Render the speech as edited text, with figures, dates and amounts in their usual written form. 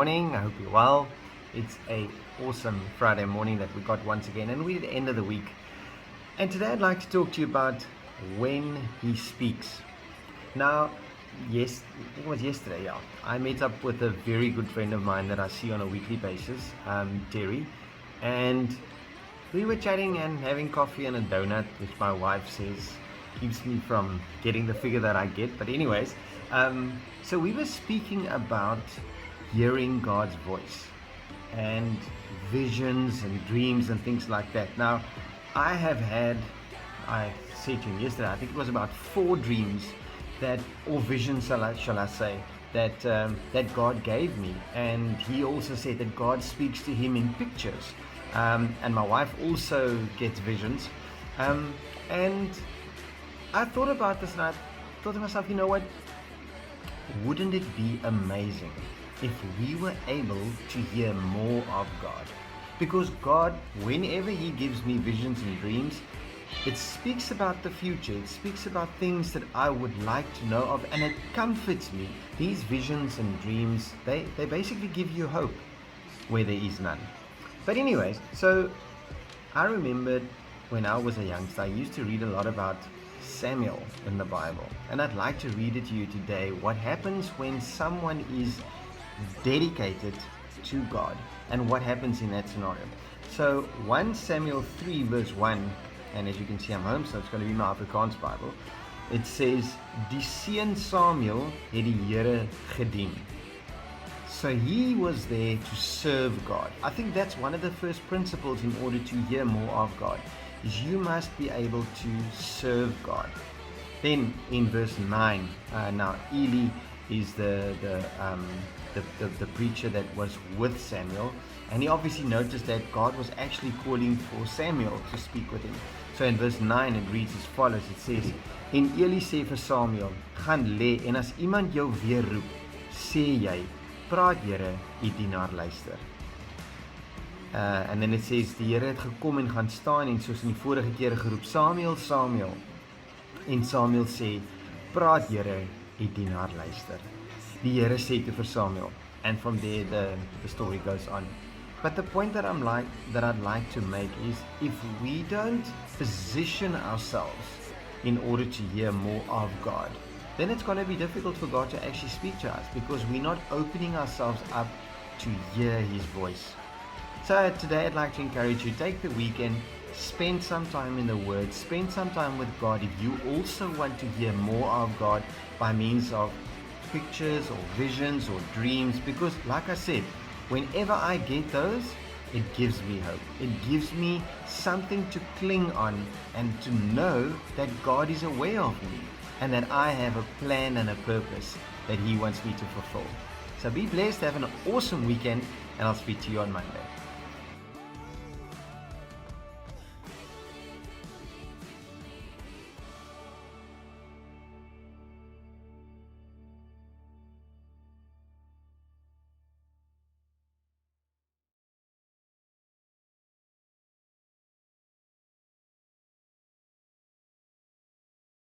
morning. I hope you're well. It's a awesome Friday morning that we got once again, and we're at the end of the week. And today I'd like to talk to you about when He speaks. Now, it was yesterday, I met up with a very good friend of mine that I see on a weekly basis, Terry, and we were chatting and having coffee and a donut, which my wife says keeps me from getting the figure that I get. But anyways, so we were speaking about hearing God's voice and visions and dreams and things like that. Now, I said to him yesterday, I think it was about 4 dreams or visions, shall I say, that God gave me. And he also said that God speaks to him in pictures. And my wife also gets visions. And I thought about this, and I thought to myself, you know what? Wouldn't it be amazing if we were able to hear more of God? Because God, whenever He gives me visions and dreams, it speaks about the future. It speaks about things that I would like to know of, and it comforts me. These visions and dreams, they basically give you hope where there is none. But anyways, so I remembered when I was a youngster, I used to read a lot about Samuel in the Bible, and I'd like to read it to you today. What happens when someone is dedicated to God, and what happens in that scenario. So 1 Samuel 3 verse 1, and as you can see I'm home, so it's going to be my Afrikaans Bible. It says, "Die seun Samuel het die Here gedien." So he was there to serve God. I think that's one of the first principles in order to hear more of God, is you must be able to serve God. Then in verse 9, now Eli is the preacher that was with Samuel, and he obviously noticed that God was actually calling for Samuel to speak with him. So in verse 9 it reads as follows. It says, "En Eli sê vir Samuel, gaan lê, en as iemand jou weer roep, sê jy, praat Here, u dienaar luister." And then it says, die Here het gekom en gaan staan en soos in die vorige kere geroep, "Samuel, Samuel." En Samuel sê, "Praat Here, u dienaar luister." Die Here sê toe vir Samuel, and from there the story goes on. But the point that I'd like to make is, if we don't position ourselves in order to hear more of God, then it's going to be difficult for God to actually speak to us, because we're not opening ourselves up to hear His voice. So today I'd like to encourage you, take the weekend, spend some time in the Word, spend some time with God. If you also want to hear more of God by means of pictures or visions or dreams, because like I said, whenever I get those, it gives me hope. It gives me something to cling on and to know that God is aware of me and that I have a plan and a purpose that He wants me to fulfill. So be blessed, have an awesome weekend, and I'll speak to you on Monday.